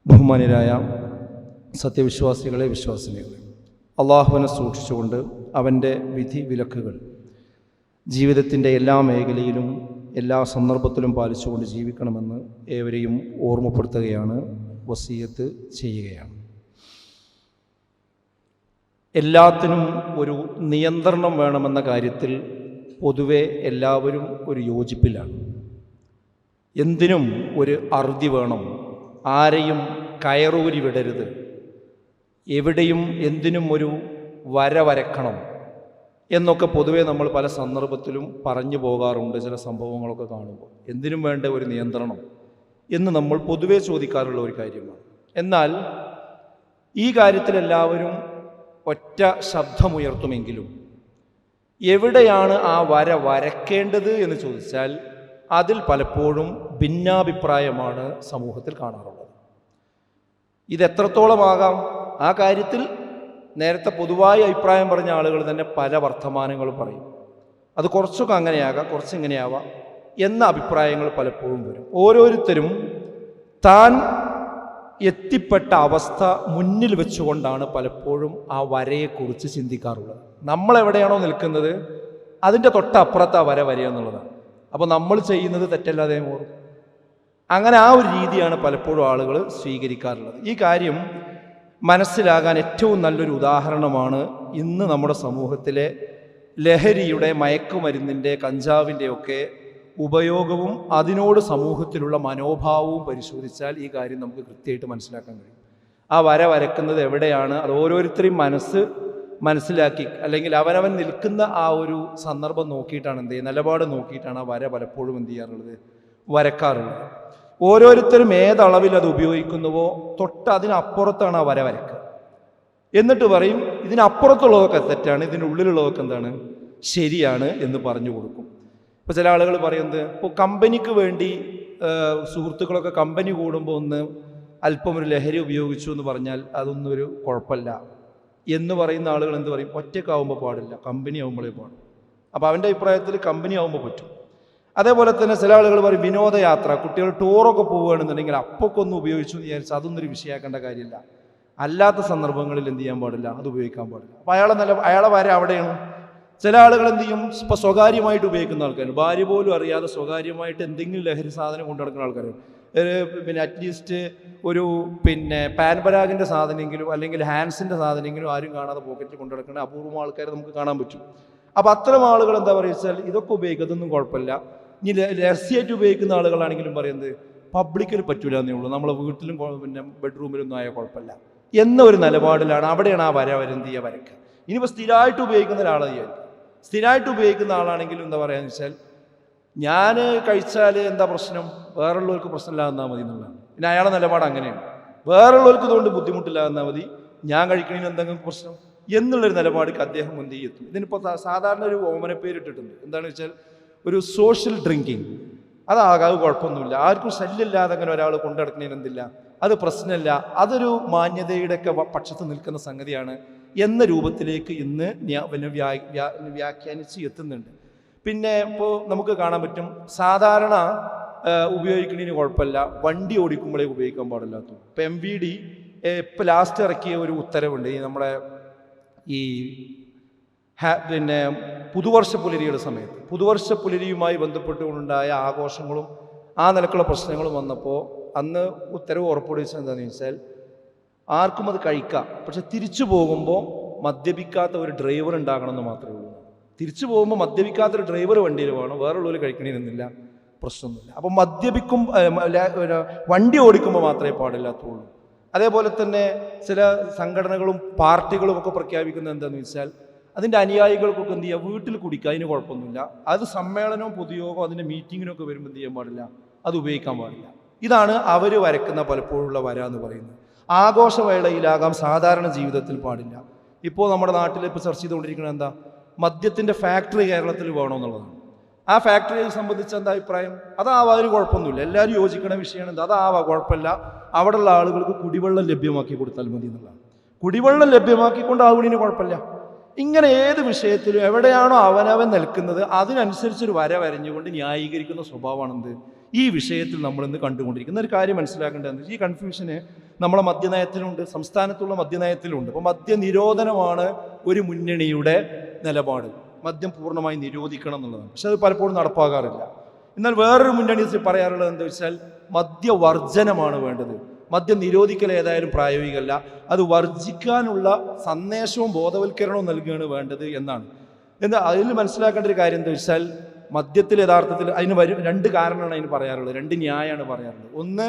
ബഹുമാന്യരായ സത്യവിശ്വാസികളെ, വിശ്വാസിനികളെ, അള്ളാഹുവിനെ സൂക്ഷിച്ചുകൊണ്ട് അവൻ്റെ വിധി വിലക്കുകൾ ജീവിതത്തിൻ്റെ എല്ലാ മേഖലയിലും എല്ലാ സന്ദർഭത്തിലും പാലിച്ചുകൊണ്ട് ജീവിക്കണമെന്ന് ഏവരെയും ഓർമ്മപ്പെടുത്തുകയാണ്, വസിയത്ത് ചെയ്യുകയാണ്. എല്ലാത്തിനും ഒരു നിയന്ത്രണം വേണമെന്ന കാര്യത്തിൽ പൊതുവെ എല്ലാവരും ഒരു യോജിപ്പിലാണ്. എന്തിനും ഒരു അറുതി വേണം, ആരെയും കയറൂരി വിടരുത്, എവിടെയും എന്തിനും ഒരു വര വരക്കണം എന്നൊക്കെ പൊതുവെ നമ്മൾ പല സന്ദർഭത്തിലും പറഞ്ഞു പോകാറുണ്ട്. ചില സംഭവങ്ങളൊക്കെ കാണുമ്പോൾ എന്തിനും വേണ്ട ഒരു നിയന്ത്രണം എന്ന് നമ്മൾ പൊതുവെ ചോദിക്കാറുള്ള ഒരു കാര്യമാണ്. എന്നാൽ ഈ കാര്യത്തിൽ എല്ലാവരും ഒറ്റ ശബ്ദമുയർത്തുമെങ്കിലും എവിടെയാണ് ആ വര വരക്കേണ്ടത് എന്ന് ചോദിച്ചാൽ അതിൽ പലപ്പോഴും ഭിന്നാഭിപ്രായമാണ് സമൂഹത്തിൽ കാണാറുള്ളത്. ഇതെത്രത്തോളമാകാം? ആ കാര്യത്തിൽ നേരത്തെ പൊതുവായ അഭിപ്രായം പറഞ്ഞ ആളുകൾ തന്നെ പല വർത്തമാനങ്ങളും പറയും. അത് കുറച്ചൊക്കെ അങ്ങനെയാകാം, കുറച്ചിങ്ങനെയാവാം എന്ന അഭിപ്രായങ്ങൾ പലപ്പോഴും വരും. ഓരോരുത്തരും താൻ എത്തിപ്പെട്ട അവസ്ഥ മുന്നിൽ വെച്ചുകൊണ്ടാണ് പലപ്പോഴും ആ വരയെക്കുറിച്ച് ചിന്തിക്കാറുള്ളത്. നമ്മളെവിടെയാണോ നിൽക്കുന്നത് അതിൻ്റെ തൊട്ടപ്പുറത്ത് ആ വര വരയെന്നുള്ളതാണ്. അപ്പോൾ നമ്മൾ ചെയ്യുന്നത് തെറ്റല്ലാതെ ഓർക്കും. അങ്ങനെ ആ ഒരു രീതിയാണ് പലപ്പോഴും ആളുകൾ സ്വീകരിക്കാറുള്ളത്. ഈ കാര്യം മനസ്സിലാകാൻ ഏറ്റവും നല്ലൊരു ഉദാഹരണമാണ് ഇന്ന് നമ്മുടെ സമൂഹത്തിലെ ലഹരിയുടെ, മയക്കുമരുന്നിൻ്റെ, കഞ്ചാവിൻ്റെയൊക്കെ ഉപയോഗവും അതിനോട് സമൂഹത്തിലുള്ള മനോഭാവവും പരിശോധിച്ചാൽ ഈ കാര്യം നമുക്ക് കൃത്യമായിട്ട് മനസ്സിലാക്കാൻ കഴിയും. ആ വര വരക്കുന്നത് എവിടെയാണ്, അത് ഓരോരുത്തരെയും മനസ്സിലാക്കി അല്ലെങ്കിൽ അവനവൻ നിൽക്കുന്ന ആ ഒരു സന്ദർഭം നോക്കിയിട്ടാണ് എന്ത് ചെയ്യുക, നിലപാട് നോക്കിയിട്ടാണ് ആ വര പലപ്പോഴും എന്ത് ചെയ്യാറുള്ളത്, വരക്കാറുള്ളത്. ഓരോരുത്തരും ഏതളവിൽ അത് ഉപയോഗിക്കുന്നുവോ തൊട്ട് അതിനപ്പുറത്താണ് ആ വര വരക്കുക. എന്നിട്ട് പറയും ഇതിനപ്പുറത്തുള്ളതൊക്കെ തെറ്റാണ്, ഇതിനുള്ളിലുള്ളതൊക്കെ എന്താണ്, ശരിയാണ് എന്ന് പറഞ്ഞു കൊടുക്കും. ഇപ്പോൾ ചില ആളുകൾ പറയുന്നത്, ഇപ്പോൾ കമ്പനിക്ക് വേണ്ടി സുഹൃത്തുക്കളൊക്കെ കമ്പനി കൂടുമ്പോൾ ഒന്ന് അല്പം ഒരു ലഹരി ഉപയോഗിച്ചു എന്ന് പറഞ്ഞാൽ അതൊന്നും ഒരു കുഴപ്പമില്ല എന്ന് പറയുന്ന ആളുകൾ എന്ത് പറയും, ഒറ്റയ്ക്കാവുമ്പോൾ പാടില്ല, കമ്പനി ആവുമ്പോഴേ പാടും. അപ്പോൾ അവൻ്റെ അഭിപ്രായത്തിൽ കമ്പനി ആവുമ്പോൾ പറ്റും. അതേപോലെ തന്നെ ചില ആളുകൾ പറയും വിനോദയാത്ര, കുട്ടികൾ ടൂറൊക്കെ പോവുകയാണെന്നുണ്ടെങ്കിൽ അപ്പൊക്കെ ഒന്ന് ഉപയോഗിച്ചു എന്ന് വിചാരിച്ചാൽ അതൊന്നൊരു വിഷയമാക്കേണ്ട കാര്യമില്ല. അല്ലാത്ത സന്ദർഭങ്ങളിൽ എന്ത് ചെയ്യാൻ പാടില്ല, അത് ഉപയോഗിക്കാൻ പാടില്ല. അപ്പോൾ അയാളെ വര അവിടെയാണ്. ചില ആളുകൾ എന്ത് ചെയ്യും, ഇപ്പോൾ സ്വകാര്യമായിട്ട് ഉപയോഗിക്കുന്ന ആൾക്കാർ, ഭാര്യ പോലും അറിയാതെ സ്വകാര്യമായിട്ട് എന്തെങ്കിലും ലഹരി സാധനം കൊണ്ടു നടക്കുന്ന ആൾക്കാർ, പിന്നെ അറ്റ്ലീസ്റ്റ് ഒരു പാൻപരാഗിൻ്റെ സാധനമെങ്കിലും അല്ലെങ്കിൽ ഹാൻഡ്സിൻ്റെ സാധനമെങ്കിലും ആരും കാണാതെ പോക്കറ്റിൽ കൊണ്ടു നടക്കുന്ന അപൂർവം ആൾക്കാരെ നമുക്ക് കാണാൻ പറ്റും. അപ്പോൾ അത്തരം ആളുകൾ എന്താ പറയുക വെച്ചാൽ ഇതൊക്കെ ഉപയോഗിക്കുക, അതൊന്നും കുഴപ്പമില്ല. ഇനി രഹസ്യമായിട്ട് ഉപയോഗിക്കുന്ന ആളുകളാണെങ്കിലും പറയുന്നത് പബ്ലിക്കിൽ പറ്റൂല എന്നേ ഉള്ളൂ, നമ്മളെ വീട്ടിലും ബെഡ്റൂമിലൊന്നും ആയാൽ കുഴപ്പമില്ല എന്ന ഒരു നിലപാടിലാണ്. അവിടെയാണ് ആ വര വരക്കുക. ഇനിയിപ്പോൾ സ്ഥിരമായിട്ട് ഉപയോഗിക്കുന്ന ഒരാളെ വിചാരിക്കും, സ്ഥിരമായിട്ട് ഉപയോഗിക്കുന്ന ആളാണെങ്കിലും എന്താ പറയുക വെച്ചാൽ ഞാൻ കഴിച്ചാൽ എന്താ പ്രശ്നം, വേറുള്ളവർക്ക് പ്രശ്നമില്ലാതെന്നാൽ മതി എന്നുള്ളതാണ്. പിന്നെ അയാളെ നിലപാട് അങ്ങനെയാണ്, വേറുള്ളവർക്ക് ഇതുകൊണ്ട് ബുദ്ധിമുട്ടില്ലാതെന്നാൽ മതി, ഞാൻ കഴിക്കണതിന് എന്തെങ്കിലും പ്രശ്നം എന്നുള്ളൊരു നിലപാടിക്ക് അദ്ദേഹം എന്ത് ചെയ്യും. ഇതിനിപ്പോൾ സാധാരണ ഒരു ഓമന പേരിട്ടിട്ടുണ്ട്, എന്താണെന്ന് വെച്ചാൽ ഒരു സോഷ്യൽ ഡ്രിങ്കിങ്. അതാകാതെ കുഴപ്പമൊന്നുമില്ല, ആർക്കും ശല്യമില്ലാതെ അങ്ങനെ ഒരാൾ കൊണ്ടു നടക്കുന്നതിന് എന്തില്ല, അത് പ്രശ്നമില്ല, അതൊരു മാന്യതയുടെയൊക്കെ പക്ഷത്ത് നിൽക്കുന്ന സംഗതിയാണ് എന്ന രൂപത്തിലേക്ക് ഇന്ന് വ്യാഖ്യാനിച്ച് എത്തുന്നുണ്ട്. പിന്നെ ഇപ്പോൾ നമുക്ക് കാണാൻ പറ്റും, സാധാരണ ഉപയോഗിക്കുന്നതിന് കുഴപ്പമില്ല, വണ്ടി ഓടിക്കുമ്പോഴേ ഉപയോഗിക്കാൻ പാടില്ലാത്തു. ഇപ്പോൾ MVD ഇപ്പോൾ ലാസ്റ്റ് ഇറക്കിയ ഒരു ഉത്തരവുണ്ട്, നമ്മുടെ ഈ പുതുവർഷ പുലരിയുടെ സമയത്ത് പുതുവർഷ പുലരിയുമായി ബന്ധപ്പെട്ടുകൊണ്ടുണ്ടായ ആഘോഷങ്ങളും ആ നിലക്കുള്ള പ്രശ്നങ്ങളും വന്നപ്പോൾ അന്ന് ഉത്തരവ് ഉറപ്പുവരുത്തിച്ചത് എന്താണെന്ന് വെച്ചാൽ ആർക്കും അത് കഴിക്കാം, പക്ഷെ തിരിച്ചു പോകുമ്പോൾ മദ്യപിക്കാത്ത ഒരു ഡ്രൈവർ ഉണ്ടാകണമെന്ന് മാത്രമേ ഉള്ളൂ. തിരിച്ചു പോകുമ്പോൾ മദ്യപിക്കാത്തൊരു ഡ്രൈവർ വണ്ടിയിൽ വേണം, വേറുള്ളവർ കഴിക്കണമെന്നില്ല, പ്രശ്നമൊന്നുമില്ല. അപ്പം വണ്ടി ഓടിക്കുമ്പോൾ മാത്രമേ പാടില്ലാത്തുള്ളൂ. അതേപോലെ തന്നെ ചില സംഘടനകളും പാർട്ടികളും ഒക്കെ പ്രഖ്യാപിക്കുന്നത് എന്താണെന്ന് വെച്ചാൽ അതിൻ്റെ അനുയായികൾക്കൊക്കെ എന്ത് ചെയ്യുക, വീട്ടിൽ കുടിക്കുക, അതിന് കുഴപ്പമൊന്നുമില്ല. അത് സമ്മേളനവും പൊതുയോഗവും അതിൻ്റെ മീറ്റിങ്ങിനൊക്കെ വരുമ്പോൾ എന്ത് ചെയ്യാൻ പാടില്ല, അത് ഉപയോഗിക്കാൻ പാടില്ല. ഇതാണ് അവർ വരക്കുന്ന പലപ്പോഴുള്ള വര എന്ന് പറയുന്നത്. ആഘോഷവേളയിലാകാം, സാധാരണ ജീവിതത്തിൽ പാടില്ല. ഇപ്പോൾ നമ്മുടെ നാട്ടിൽ ഇപ്പോൾ ചർച്ച ചെയ്തുകൊണ്ടിരിക്കുന്നത് എന്താ, മദ്യത്തിൻ്റെ ഫാക്ടറി കേരളത്തിൽ വേണമെന്നുള്ളതാണ്. ആ ഫാക്ടറിയെ സംബന്ധിച്ച് എന്താ അഭിപ്രായം, അതാവാ, ഒരു കുഴപ്പമൊന്നുമില്ല, എല്ലാവരും യോജിക്കുന്ന വിഷയമാണ്. എന്താ, അതാവാ, കുഴപ്പമില്ല, അവിടെയുള്ള ആളുകൾക്ക് കുടിവെള്ളം ലഭ്യമാക്കി കൊടുത്താൽ മതി എന്നുള്ളതാണ്. കുടിവെള്ളം ലഭ്യമാക്കിക്കൊണ്ട് ആവുന്നതിന് കുഴപ്പമില്ല. ഇങ്ങനെ ഏത് വിഷയത്തിലും എവിടെയാണോ അവനവൻ നിൽക്കുന്നത് അതിനനുസരിച്ചൊരു വര വരഞ്ഞുകൊണ്ട് ന്യായീകരിക്കുന്ന സ്വഭാവമാണെന്ത് ഈ വിഷയത്തിൽ നമ്മളിന്ന് കണ്ടുകൊണ്ടിരിക്കുന്ന ഒരു കാര്യം മനസ്സിലാക്കേണ്ടത്. ഈ കൺഫ്യൂഷന് നമ്മളെ മദ്യനയത്തിലുണ്ട്, സംസ്ഥാനത്തുള്ള മദ്യനയത്തിലുണ്ട്. അപ്പോൾ മദ്യനിരോധനമാണ് ഒരു മുന്നണിയുടെ നിലപാട്. മദ്യം പൂർണ്ണമായി നിരോധിക്കണം എന്നുള്ളതാണ്. പക്ഷെ അത് പലപ്പോഴും നടപ്പാകാറില്ല. എന്നാൽ വേറൊരു മുന്നണി പറയാറുള്ളത് എന്താ വെച്ചാൽ മദ്യവർജനമാണ് വേണ്ടത്. മദ്യം നിരോധിക്കൽ ഏതായാലും പ്രായോഗികമല്ല, അത് വർജിക്കാനുള്ള സന്ദേശവും ബോധവൽക്കരണവും നൽകുകയാണ് വേണ്ടത് എന്നാണ്. എന്താ അതിൽ മനസ്സിലാക്കേണ്ട ഒരു കാര്യം എന്താ വെച്ചാൽ മദ്യത്തിൽ യഥാർത്ഥത്തിൽ അതിന് രണ്ട് കാരണമാണ് അതിന് പറയാറുള്ളത്, രണ്ട് ന്യായമാണ് പറയാറുള്ളത്. ഒന്ന്,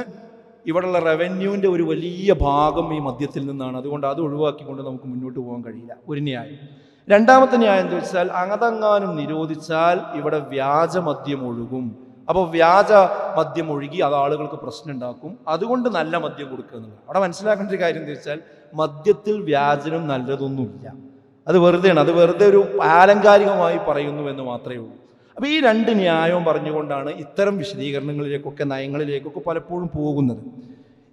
ഇവിടെയുള്ള റവന്യൂവിൻ്റെ ഒരു വലിയ ഭാഗം ഈ മദ്യത്തിൽ നിന്നാണ്, അതുകൊണ്ട് അത് ഒഴിവാക്കിക്കൊണ്ട് നമുക്ക് മുന്നോട്ട് പോകാൻ കഴിയില്ല, ഒരു ന്യായം. രണ്ടാമത്തെ ന്യായം എന്താ വെച്ചാൽ അതെങ്ങാനും നിരോധിച്ചാൽ ഇവിടെ വ്യാജമദ്യം ഒഴുകും. അപ്പോൾ വ്യാജ മദ്യം ഒഴുകി അത് ആളുകൾക്ക് പ്രശ്നം ഉണ്ടാക്കും, അതുകൊണ്ട് നല്ല മദ്യം കൊടുക്കുക എന്നുള്ളത്. അവിടെ മനസ്സിലാക്കേണ്ട ഒരു കാര്യം എന്താ വെച്ചാൽ മദ്യത്തിൽ വ്യാജനം നല്ലതൊന്നുമില്ല, അത് വെറുതെയാണ്, അത് വെറുതെ ഒരു ആലങ്കാരികമായി പറയുന്നു എന്ന് മാത്രമേ ഉള്ളൂ. അപ്പോൾ ഈ രണ്ട് ന്യായവും പറഞ്ഞുകൊണ്ടാണ് ഇത്തരം വിശദീകരണങ്ങളിലേക്കൊക്കെ നയങ്ങളിലേക്കൊക്കെ പലപ്പോഴും പോകുന്നത്.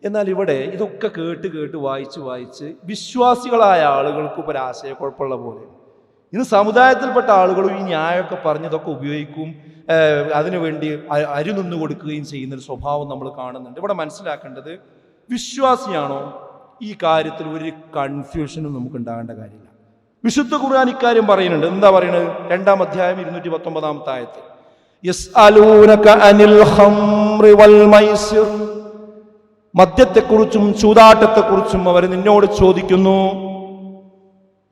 എന്നാൽ ഇവിടെ ഇതൊക്കെ കേട്ട് വായിച്ച് വിശ്വാസികളായ ആളുകൾക്ക് ഇപ്പോൾ ഒരു ആശയക്കുഴപ്പമുള്ള പോലെ ഇന്ന് സമുദായത്തിൽപ്പെട്ട ആളുകളും ഈ ന്യായമൊക്കെ പറഞ്ഞ് ഇതൊക്കെ ഉപയോഗിക്കും, അതിനുവേണ്ടി അരുനിന്നു കൊടുക്കുകയും ചെയ്യുന്നൊരു സ്വഭാവം നമ്മൾ കാണുന്നുണ്ട്. ഇവിടെ മനസ്സിലാക്കേണ്ടത് വിശ്വാസിയാണോ ഈ കാര്യത്തിൽ ഒരു കൺഫ്യൂഷനും നമുക്ക് ഉണ്ടാകേണ്ട കാര്യമില്ല. വിശുദ്ധ ഖുർആൻ ഇക്കാര്യം പറയുന്നുണ്ട്. എന്താ പറയുന്നത്? 2-ാം അധ്യായം 219-ാമത്തെ ആയത്ത്, യസ്അലൂനക അനിൽ ഖംറി വൽ മൈസിർ, മദ്യത്തെക്കുറിച്ചും ചൂതാട്ടത്തെക്കുറിച്ചും അവർ നിന്നോട് ചോദിക്കുന്നു.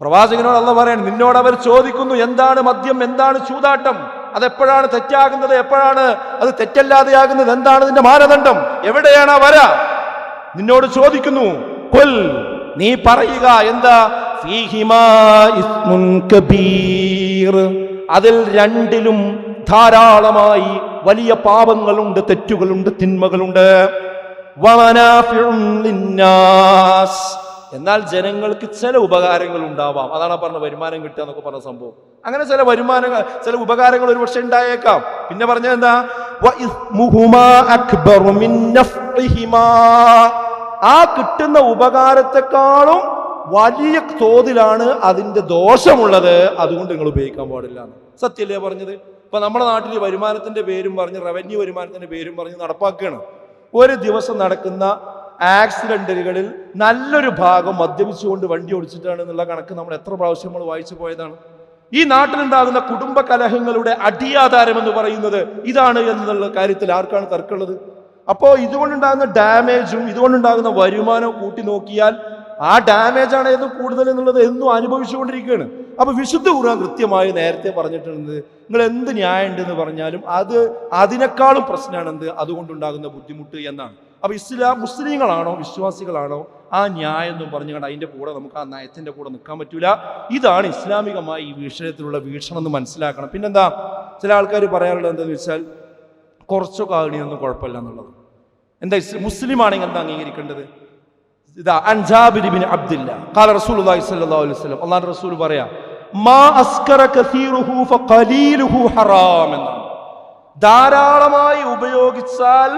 പ്രവാചകനോട് അല്ലാഹു പറയാണ്, നിന്നോട് അവർ ചോദിക്കുന്നു എന്താണ് മദ്യം, എന്താണ് ചൂതാട്ടം, അതെപ്പോഴാണ് തെറ്റാകുന്നത്, എപ്പോഴാണ് അത് തെറ്റല്ലാതെയാകുന്നത്, എന്താണ് ഇതിന്റെ മാനദണ്ഡം, എവിടെയാണ് വര, നിന്നോട് ചോദിക്കുന്നു. ഖുൽ, നീ പറയുക, എന്താ, ഫീഹിമാ ഇസ്മുൻ കബീർ, അതിൽ രണ്ടിലും ധാരാളമായി വലിയ പാപങ്ങളുണ്ട്, തെറ്റുകളുണ്ട്, തിന്മകളുണ്ട്. വമനാഫിഉൻ ലിന്നാസ്, എന്നാൽ ജനങ്ങൾക്ക് ചില ഉപകാരങ്ങൾ ഉണ്ടാവാം. അതാണ് പറഞ്ഞ വരുമാനം കിട്ടുക എന്നൊക്കെ പറഞ്ഞ സംഭവം. അങ്ങനെ ചില വരുമാനങ്ങൾ, ചില ഉപകാരങ്ങൾ ഒരു പക്ഷെ ഉണ്ടായേക്കാം. പിന്നെ പറഞ്ഞത് എന്താ, വഇസ്മുഹുമാ അക്ബറു മിൻ നഫ്ഇഹിമാ, ആ കിട്ടുന്ന ഉപകാരത്തെക്കാളും വലിയ തോതിലാണ് അതിന്റെ ദോഷമുള്ളത്, അതുകൊണ്ട് നിങ്ങൾ ഉപയോഗിക്കാൻ പാടില്ല. സത്യല്ലേ പറഞ്ഞത്? ഇപ്പൊ നമ്മുടെ നാട്ടിൽ വരുമാനത്തിന്റെ പേരും പറഞ്ഞ്, റവന്യൂ വരുമാനത്തിന്റെ പേരും പറഞ്ഞ് നടപ്പാക്കുകയാണ്. ഒരു ദിവസം നടക്കുന്ന ആക്സിഡന്റുകളിൽ നല്ലൊരു ഭാഗം മദ്യപിച്ചുകൊണ്ട് വണ്ടി ഓടിച്ചിട്ടാണ് എന്നുള്ള കണക്ക് നമ്മൾ എത്ര പ്രാവശ്യം നമ്മൾ വായിച്ചു പോയതാണ്. ഈ നാട്ടിലുണ്ടാകുന്ന കുടുംബ കലഹങ്ങളുടെ അടിയാധാരം എന്ന് പറയുന്നത് ഇതാണ് എന്നുള്ള കാര്യത്തിൽ ആർക്കാണ് തർക്കമുള്ളത്? അപ്പോൾ ഇതുകൊണ്ടുണ്ടാകുന്ന ഡാമേജും ഇതുകൊണ്ടുണ്ടാകുന്ന വരുമാനവും കൂട്ടി നോക്കിയാൽ ആ ഡാമേജാണ് ഏതും കൂടുതൽ എന്നുള്ളത് എന്നും അനുഭവിച്ചുകൊണ്ടിരിക്കുകയാണ്. അപ്പൊ വിശുദ്ധ ഖുർആൻ കൃത്യമായി നേരത്തെ പറഞ്ഞിട്ടുണ്ട്, നിങ്ങൾ എന്ത് ന്യായം ഉണ്ടെന്ന് പറഞ്ഞാലും അതിനേക്കാളും പ്രശ്നമാണ് എന്ത്, അതുകൊണ്ടുണ്ടാകുന്ന ബുദ്ധിമുട്ട് എന്നാണ്. അപ്പൊ മുസ്ലിങ്ങളാണോ വിശ്വാസികളാണോ ആ ന്യായം എന്നും പറഞ്ഞുകൊണ്ട് അതിന്റെ കൂടെ നമുക്ക് ആ നയത്തിന്റെ കൂടെ നിൽക്കാൻ പറ്റൂല. ഇതാണ് ഇസ്ലാമികമായി ഈ വിഷയത്തിലുള്ള വീക്ഷണം എന്ന് മനസ്സിലാക്കണം. പിന്നെന്താ, ചില ആൾക്കാർ പറയാറുള്ളത് എന്താണെന്ന് വെച്ചാൽ കുറച്ചൊക്കെ ആകണിയൊന്നും കുഴപ്പമില്ല എന്നുള്ളത്. എന്താ മുസ്ലിം ആണെങ്കിൽ എന്താ അംഗീകരിക്കേണ്ടത്? ഇതാ ജാബിർ ഇബ്നു അബ്ദുല്ല ഖാല റസൂലുള്ളാഹി സ്വല്ലല്ലാഹു അലൈഹി വസല്ലം, അല്ലാഹുവിന്റെ റസൂൽ പറയാ, മാ അസ്കറ കസീറുഹു ഫഖലീലുഹു ഹറാം എന്നാണ്. ധാരാളമായി ഉപയോഗിച്ചാൽ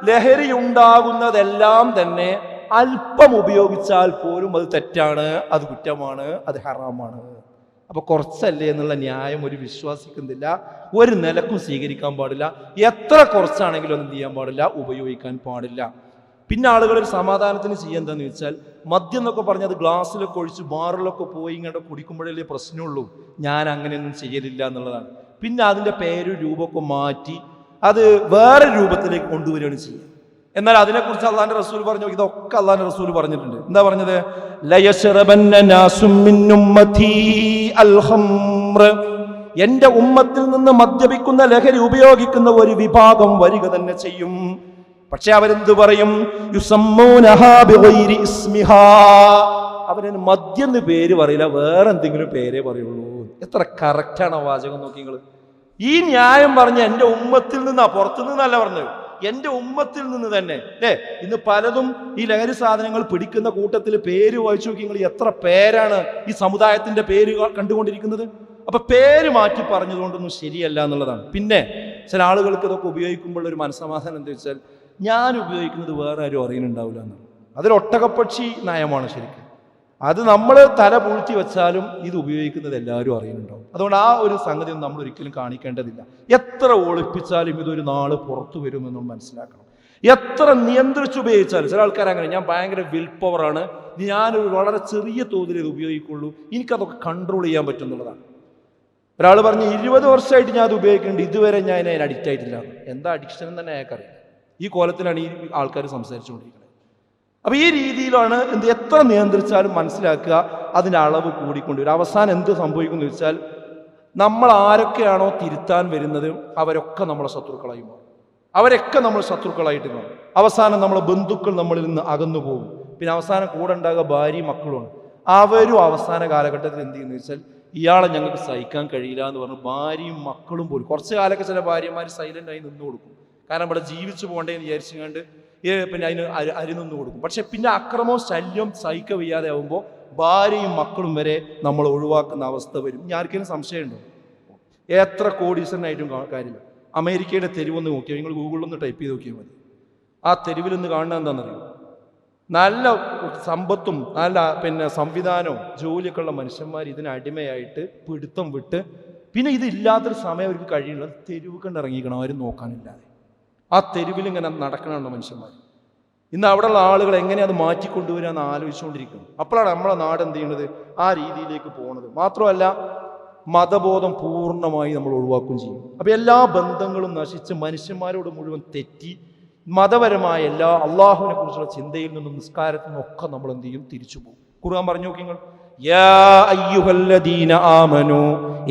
ലഹരി ഉണ്ടാകുന്നതെല്ലാം തന്നെ അല്പം ഉപയോഗിച്ചാൽ പോലും അത് തെറ്റാണ്, അത് കുറ്റമാണ്, അത് ഹറാമാണ്. അപ്പൊ കുറച്ചല്ലേ എന്നുള്ള ന്യായം ഒരു വിശ്വാസിക്കുന്നില്ല, ഒരു നിലക്കും സ്വീകരിക്കാൻ പാടില്ല. എത്ര കുറച്ചാണെങ്കിലും ഒന്നും ചെയ്യാൻ പാടില്ല, ഉപയോഗിക്കാൻ പാടില്ല. പിന്നെ ആളുകൾ ഒരു സമാധാനത്തിന് ചെയ്യാൻ വെച്ചാൽ മദ്യം എന്നൊക്കെ പറഞ്ഞത് ഗ്ലാസ്സിലൊക്കെ ഒഴിച്ച് ബാറിലൊക്കെ പോയി ഇങ്ങോട്ട് കുടിക്കുമ്പോഴല്ലേ പ്രശ്നമുള്ളൂ, ഞാൻ അങ്ങനെയൊന്നും ചെയ്യലില്ല എന്നുള്ളതാണ്. പിന്നെ അതിൻ്റെ പേര് രൂപമൊക്കെ മാറ്റി അത് വേറെ രൂപത്തിലേക്ക് കൊണ്ടുവരികയാണ് ചെയ്യുക. എന്നാൽ അതിനെക്കുറിച്ച് അള്ളാന്റെ റസൂൽ പറഞ്ഞു, ഇതൊക്കെ അള്ളാന്റെ റസൂൽ പറഞ്ഞിട്ടുണ്ട്. എന്താ പറഞ്ഞത്? എന്റെ ഉമ്മത്തിൽ നിന്ന് മദ്യപിക്കുന്ന ലഹരി ഉപയോഗിക്കുന്ന ഒരു വിഭാഗം വരിക തന്നെ ചെയ്യും. പക്ഷെ അവരെന്ത് പറയും? അവന് മദ്യം എന്ന് പേര് പറയില്ല, വേറെ എന്തെങ്കിലും പേരേ പറയുള്ളൂ. എത്ര കറക്റ്റാണ് വാചകം നോക്കി നിങ്ങൾ. ഈ ന്യായം പറഞ്ഞ എന്റെ ഉമ്മത്തിൽ നിന്നാ, പുറത്തു നിന്നല്ല പറഞ്ഞത്, എന്റെ ഉമ്മത്തിൽ നിന്ന് തന്നെ അല്ലേ. ഇന്ന് പലതും ഈ ലഹരി സാധനങ്ങൾ പിടിക്കുന്ന കൂട്ടത്തിൽ പേര് വായിച്ചു നോക്കി നിങ്ങൾ, എത്ര പേരാണ് ഈ സമുദായത്തിന്റെ പേര് കണ്ടുകൊണ്ടിരിക്കുന്നത്. അപ്പൊ പേര് മാറ്റി പറഞ്ഞതുകൊണ്ടൊന്നും ശരിയല്ല എന്നുള്ളതാണ്. പിന്നെ ചില ആളുകൾക്ക് ഇതൊക്കെ ഉപയോഗിക്കുമ്പോൾ ഒരു മനസ്സമാധാനം എന്താ വെച്ചാൽ, ഞാൻ ഉപയോഗിക്കുന്നത് വേറെ ആരും അറിയുന്നുണ്ടാവില്ല എന്നാണ്. അതൊരു ഒട്ടകപ്പക്ഷി നയമാണ് ശരിക്കും. അത് നമ്മൾ തല പൂഴ്ത്തി വെച്ചാലും ഇത് ഉപയോഗിക്കുന്നത് എല്ലാവരും അറിയുന്നുണ്ടാവും. അതുകൊണ്ട് ആ ഒരു സംഗതി നമ്മൾ ഒരിക്കലും കാണിക്കേണ്ടതില്ല. എത്ര ഒളിപ്പിച്ചാലും ഇതൊരു നാള് പുറത്തു വരുമെന്നും മനസ്സിലാക്കണം. എത്ര നിയന്ത്രിച്ചുപയോഗിച്ചാലും ചില ആൾക്കാർ അങ്ങനെ, ഞാൻ ഭയങ്കര വിൽ പവറാണ്, ഞാനൊരു വളരെ ചെറിയ തോതിൽ ഇത് ഉപയോഗിക്കുള്ളൂ, എനിക്കതൊക്കെ കൺട്രോൾ ചെയ്യാൻ പറ്റും എന്നുള്ളതാണ്. ഒരാൾ പറഞ്ഞ് 20 വർഷമായിട്ട് ഞാൻ അത് ഉപയോഗിക്കുന്നുണ്ട്, ഇതുവരെ ഞാൻ അതിന് അഡിക്റ്റ് ആയിട്ടില്ല. എന്താ അഡിക്ഷൻ എന്ന് തന്നെ അയാൾക്കറിയാം. ഈ കോലത്തിലാണ് ഈ ആൾക്കാർ സംസാരിച്ചുകൊണ്ടിരിക്കുന്നത്. അപ്പോൾ ഈ രീതിയിലാണ് എത്ര നിയന്ത്രിച്ചാലും മനസ്സിലാക്കുക അതിൻ്റെ അളവ് കൂടിക്കൊണ്ടുവരും. അവസാനം എന്ത് സംഭവിക്കുന്നു വെച്ചാൽ, നമ്മൾ ആരൊക്കെയാണോ തിരുത്താൻ വരുന്നത് അവരൊക്കെ നമ്മളെ ശത്രുക്കളായി മാറും. അവരൊക്കെ നമ്മൾ ശത്രുക്കളായിട്ട് കാണും. അവസാനം നമ്മളെ ബന്ധുക്കൾ നമ്മളിൽ നിന്ന് അകന്നു പോകും. പിന്നെ അവസാനം കൂടെ ഉണ്ടാകുക ഭാര്യയും മക്കളുമാണ്. അവരും അവസാന കാലഘട്ടത്തിൽ എന്ത് ചെയ്യുന്നു വെച്ചാൽ, ഇയാളെ ഞങ്ങൾക്ക് സഹിക്കാൻ കഴിയില്ല എന്ന് പറഞ്ഞ് ഭാര്യയും മക്കളും പോലും, കുറച്ച് കാലമൊക്കെ ചില ഭാര്യമാർ സൈലൻ്റായി നിന്ന് കൊടുക്കും. കാരണം ഇവിടെ ജീവിച്ചു പോകണ്ടേന്ന് വിചാരിച്ചുകൊണ്ട് പിന്നെ അതിന് അരിനിന്ന് കൊടുക്കും. പക്ഷെ പിന്നെ അക്രമവും ശല്യം സഹിക്ക വയ്യാതെ ആകുമ്പോൾ ഭാര്യയും മക്കളും വരെ നമ്മൾ ഒഴിവാക്കുന്ന അവസ്ഥ വരും. ഇനി ആർക്കെങ്കിലും സംശയമുണ്ടോ? എത്ര കോടീശ്വരനായിട്ടും കാര്യമില്ല. അമേരിക്കയുടെ തെരുവൊന്ന് നോക്കിയാൽ, നിങ്ങൾ ഗൂഗിളിലൊന്ന് ടൈപ്പ് ചെയ്ത് നോക്കിയാൽ മതി. ആ തെരുവിലൊന്ന് കാണുന്നത് എന്താണെന്നറിയോ? നല്ല സമ്പത്തും നല്ല പിന്നെ സംവിധാനവും ജോലിയൊക്കെ ഉള്ള മനുഷ്യന്മാർ ഇതിന് അടിമയായിട്ട് പിടുത്തം വിട്ട് പിന്നെ ഇതില്ലാത്തൊരു സമയം അവർക്ക് കഴിയുന്നത് തെരുവ് കണ്ട് ഇറങ്ങിക്കണം, ആരും നോക്കാനില്ലാതെ. ആ തെരുവിലിങ്ങനെ നടക്കണമുണ്ടോ മനുഷ്യന്മാർ? ഇന്ന് അവിടെയുള്ള ആളുകൾ എങ്ങനെ അത് മാറ്റിക്കൊണ്ടുവരിക എന്ന് ആലോചിച്ചുകൊണ്ടിരിക്കുന്നു. അപ്പോഴാണ് നമ്മളെ നാട് എന്ത് ചെയ്യുന്നത്, ആ രീതിയിലേക്ക് പോകുന്നത്. മാത്രമല്ല മതബോധം പൂർണ്ണമായി നമ്മൾ ഒഴിവാക്കുകയും ചെയ്യും. അപ്പം എല്ലാ ബന്ധങ്ങളും നശിച്ച് മനുഷ്യന്മാരോട് മുഴുവൻ തെറ്റി മതപരമായ എല്ലാ അള്ളാഹുവിനെ കുറിച്ചുള്ള ചിന്തയിൽ നിന്നും നിസ്കാരത്തിൽ നിന്നൊക്കെ നമ്മൾ എന്ത് ചെയ്യും, തിരിച്ചു പോകും. ഖുർആൻ പറഞ്ഞു നോക്കി നിങ്ങൾ, യാ അയ്യുഹല്ലദീന ആമനൂ,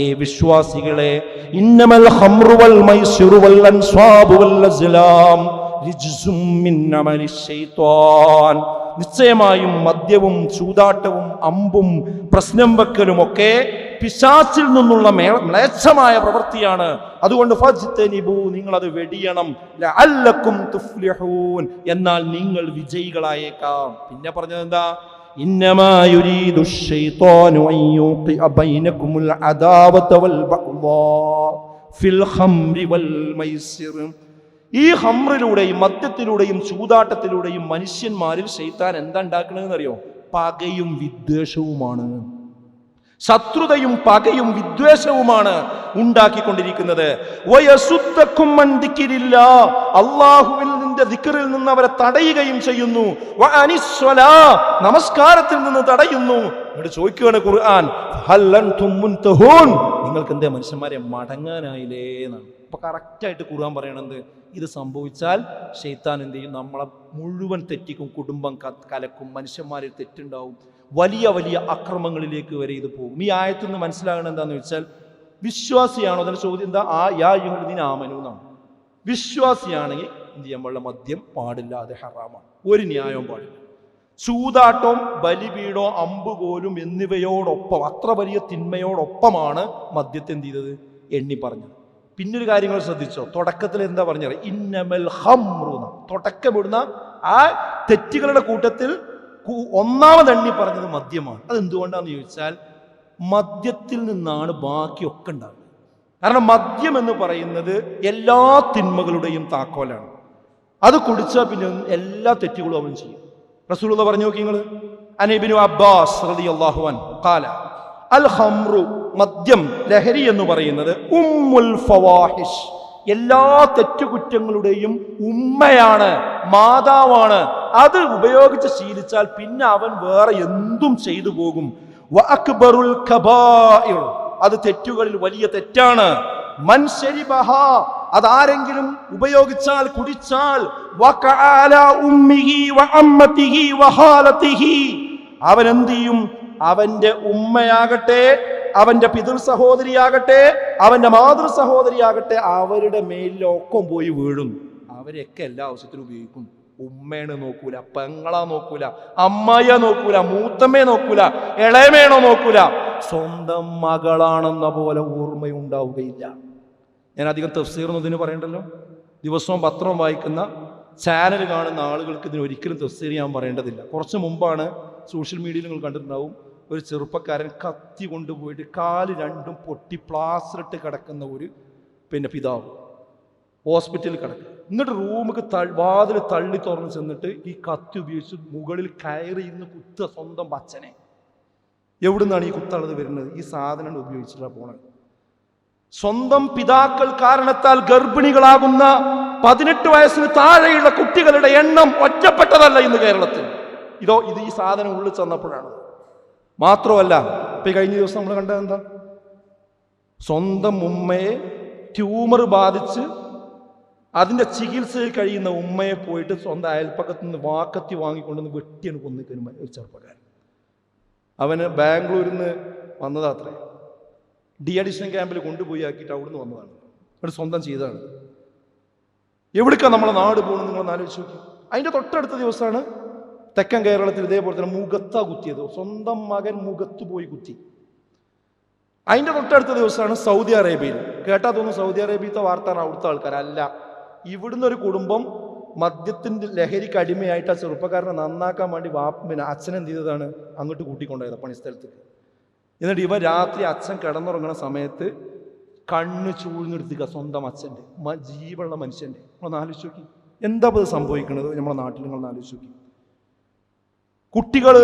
ഏ വിശ്വാസികളെ, ഇന്നമൽ ഖംറു വൽ മൈസിറു വൽ അൻസ്വാബു വൽ അസ്ലാം റിജ്സും മിൻ അമലി ശൈത്വാൻ, നിശ്ചയമായും മദ്യവും ചൂതാട്ടവും അമ്പും പ്രശ്നം വെക്കലും ഒക്കെ പിശാചിൽ നിന്നുള്ള മ്ലേച്ഛമായ പ്രവൃത്തിയാണ്. അതുകൊണ്ട് ഫജ്തനിബൂ, നിങ്ങൾ അത് വെടിയണം, ലഅല്ലക്കും തുഫ്ലിഹൂൻ, എന്നാൽ നിങ്ങൾ വിജയികളായേക്കാം. പിന്നെ പറഞ്ഞത് എന്താ? ഇന്നമാ യുരീദു ശൈത്വാനു അൻ യൂഖിഅ ബൈനകുമുൽ അദാവത വൽ ബഗ്ദാ ഫിൽ ഖംരി വൽ മൈസിർ. ഈ ഹംറിലൂടെയും മദ്യത്തിലൂടെയും ചൂതാട്ടത്തിലൂടെയും മനുഷ്യന്മാരിൽ ശൈത്താൻ എന്താ ഉണ്ടാക്കണമെന്ന് അറിയോ? പകയും വിദ്വേഷവുമാണ്. ശത്രുതയും പകയും വിദ്വേഷവുമാണ് ഉണ്ടാക്കിക്കൊണ്ടിരിക്കുന്നത്. അല്ലാഹുവിൽ നിന്റെ ദിക്റിൽ നിന്ന് അവരെ തടയുകയും ചെയ്യുന്നു. നമസ്കാരത്തിൽ നിന്ന് തടയുന്നു. ഇവിടെ ചോദിക്കുകയാണ് ഖുർആൻ, ഹൽ അൻതും മുൻതഹൂൻ, നിങ്ങൾക്ക് എന്തേ മനുഷ്യന്മാരെ മടങ്ങാനായില്ലേ എന്നാണ്. അപ്പൊ കറക്റ്റായിട്ട് ഖുർആൻ പറയണത്, ഇത് സംഭവിച്ചാൽ ശൈത്താൻ എന്ത് ചെയ്യും? നമ്മളെ മുഴുവൻ തെറ്റിക്കും, കുടുംബം കലക്കും, മനുഷ്യന്മാരിൽ തെറ്റുണ്ടാവും, വലിയ വലിയ അക്രമങ്ങളിലേക്ക് വരെ ഇത് പോകും. ഈ ആയത്തിൽ നിന്ന് മനസ്സിലാകണം എന്താന്ന് വെച്ചാൽ, വിശ്വാസിയാണോ? അതിന്റെ ചോദ്യം എന്താ? ആ യാ അയ്യുഹല്ലദീന ആമനൂ എന്നാണ്. വിശ്വാസിയാണെങ്കിൽ എന്ത് ചെയ്യാൻ പാടില്ല? മദ്യം പാടില്ല, അത് ഹറാമാണ്, ഒരു ന്യായവും പാടില്ല. ചൂതാട്ടവും ബലിപീഠവും അമ്പുകോലും എന്നിവയോടൊപ്പം, അത്ര വലിയ തിന്മയോടൊപ്പമാണ് മദ്യത്തെ എന്ത് ചെയ്തത്? എണ്ണി പറഞ്ഞത്. പിന്നൊരു കാര്യങ്ങൾ ശ്രദ്ധിച്ചോ, തുടക്കത്തിൽ എന്താ പറഞ്ഞത്? ഇന്നമൽ ഖംറു, തുടക്കമിടുന്ന ആ തെറ്റുകളുടെ കൂട്ടത്തിൽ ഒന്നാമത് എണ്ണി പറഞ്ഞത് മദ്യമാണ്. അതെന്തുകൊണ്ടാന്ന് ചോദിച്ചാൽ, മദ്യത്തിൽ നിന്നാണ് ബാക്കിയൊക്കെ ഉണ്ടാകുന്നത്. കാരണം മദ്യം എന്ന് പറയുന്നത് എല്ലാ തിന്മകളുടെയും താക്കോലാണ്. അത് കുടിച്ചാൽ പിന്നെ എല്ലാ തെറ്റുകളും അവൻ ചെയ്യും. റസൂലുള്ളാഹി പറഞ്ഞു നോക്കി നിങ്ങൾ, അൻ ഇബ്നു അബ്ബാസ് റളിയല്ലാഹു അൻഹു ഖാല അൽ ഖംറു, മദ്യം, ലഹരി എന്ന് പറയുന്നത് ഉമ്മുൽ ഫവാഹിഷ്, എല്ലാ തെറ്റുകുറ്റങ്ങളുടെയും ഉമ്മയാണ്, മാതാവാണ്. അത് ഉപയോഗിച്ച് ശീലിച്ചാൽ പിന്നെ അവൻ വേറെ എന്തും ചെയ്തു പോകും. വഅക്ബറുൽ കബായിർ, അത് തെറ്റുകളിൽ വലിയ തെറ്റാണ്. മൻ ശരിബഹ, അതാരെങ്കിലും ഉപയോഗിച്ചാൽ, കുടിച്ചാൽ, വഖഅല ഉമ്മിഹി വഅമ്മതിഹി വഖാലതിഹി, അവൻ എന്ത് ചെയ്യും? അവന്റെ ഉമ്മയാകട്ടെ, അവന്റെ പിതൃ സഹോദരിയാകട്ടെ, അവന്റെ മാതൃ സഹോദരിയാകട്ടെ, അവരുടെ മേലിലൊക്കെ പോയി വീഴും. അവരെയൊക്കെ എല്ലാ ആവശ്യത്തിനും ഉപയോഗിക്കും. ഉമ്മേനെ നോക്കൂല, പെങ്ങളാ നോക്കൂല, അമ്മയെ നോക്കൂല, മൂത്തമ്മയെ നോക്കൂല, ഇളയമേണോ നോക്കൂല, സ്വന്തം മകളാണെന്ന പോലെ ഓർമ്മയുണ്ടാവുകയില്ല. ഞാൻ അധികം തഫ്സീറൊന്നും ഇതിന് പറയണ്ടല്ലോ. ദിവസവും പത്രം വായിക്കുന്ന, ചാനൽ കാണുന്ന ആളുകൾക്ക് ഇതിന് ഒരിക്കലും തഫ്സീർ ഞാൻ പറയേണ്ടതില്ല. കുറച്ച് മുമ്പാണ് സോഷ്യൽ മീഡിയയിൽ നിങ്ങൾ കണ്ടിട്ടുണ്ടാവും, ഒരു ചെറുപ്പക്കാരൻ കത്തി കൊണ്ടുപോയിട്ട് കാല് രണ്ടും പൊട്ടി പ്ലാസ്റ്ററിട്ട് കിടക്കുന്ന ഒരു പിതാവ് ഹോസ്പിറ്റലിൽ കിടക്കുക. എന്നിട്ട് റൂമിക്ക് വാതിൽ തള്ളി തുറന്ന് ചെന്നിട്ട് ഈ കത്തി ഉപയോഗിച്ച് മുകളിൽ കയറി ഇരുന്ന് കുത്തുക സ്വന്തം അച്ഛനെ. എവിടുന്നാണ് ഈ കുത്തളത് വരുന്നത്? ഈ സാധനം ഉപയോഗിച്ചിട്ടാണ് പോണത്. സ്വന്തം പിതാക്കൾ കാരണത്താൽ ഗർഭിണികളാകുന്ന 18 വയസ്സിന് താഴെയുള്ള കുട്ടികളുടെ എണ്ണം ഒറ്റപ്പെട്ടതല്ല ഇന്ന് കേരളത്തിൽ. ഇത് ഈ സാധനം ഉള്ളിൽ ചെന്നപ്പോഴാണ്. മാത്രമല്ല, ഇപ്പൊ കഴിഞ്ഞ ദിവസം നമ്മൾ കണ്ടത് എന്താ? സ്വന്തം ഉമ്മയെ ട്യൂമർ ബാധിച്ച് അതിന്റെ ചികിത്സയിൽ കഴിയുന്ന ഉമ്മയെ പോയിട്ട് സ്വന്തം അയൽപ്പക്കത്ത് നിന്ന് വാക്കത്തി വാങ്ങിക്കൊണ്ടുവന്ന് വെട്ടിയാണ് കൊന്നിക്കുന്ന ഒരു ചെറുപ്പക്കാരൻ. അവന് ബാംഗ്ലൂരിൽ നിന്ന് വന്നതാത്രേ. ഡി അഡിഷൻ ക്യാമ്പിൽ കൊണ്ടുപോയി ആക്കിയിട്ട് അവിടുന്ന് വന്നതാണ്. ഒരു സ്വന്തം ചെയ്തതാണ്. എവിടേക്കാണ് നമ്മളെ നാട് പോകുന്നത് നിങ്ങളൊന്ന് ആലോചിച്ച് നോക്കി. അതിന്റെ തൊട്ടടുത്ത ദിവസമാണ് തെക്കൻ കേരളത്തിൽ ഇതേപോലെ തന്നെ മുഖത്താ കുത്തിയത്. സ്വന്തം മകൻ മുഖത്ത് പോയി കുത്തി. അതിന്റെ തൊട്ടടുത്ത ദിവസമാണ് സൗദി അറേബ്യയിൽ. കേട്ടാ തോന്നുന്നു സൗദി അറേബ്യത്തെ വാർത്തയാണ് അവിടുത്തെ ആൾക്കാരല്ല. ഇവിടുന്ന് ഒരു കുടുംബം മദ്യത്തിന്റെ ലഹരിക്ക് അടിമയായിട്ട് ആ ചെറുപ്പക്കാരനെ നന്നാക്കാൻ വേണ്ടി അച്ഛൻ എന്ത് ചെയ്തതാണ്? അങ്ങോട്ട് കൂട്ടിക്കൊണ്ടുപോയത് പണിസ്ഥലത്തേക്ക്. എന്നിട്ട് ഇവ രാത്രി അച്ഛൻ കിടന്നുറങ്ങുന്ന സമയത്ത് കണ്ണ് ചൂഴ്ന്നെടുത്തുക സ്വന്തം അച്ഛൻ്റെ, ജീവുള്ള മനുഷ്യൻ്റെ. നമ്മളൊന്ന് ആലോചിച്ച് നോക്കി, എന്താ ഇത് സംഭവിക്കുന്നത് നമ്മുടെ നാട്ടിൽ? നിങ്ങളൊന്ന് ആലോചിച്ച് നോക്കി. കുട്ടികൾ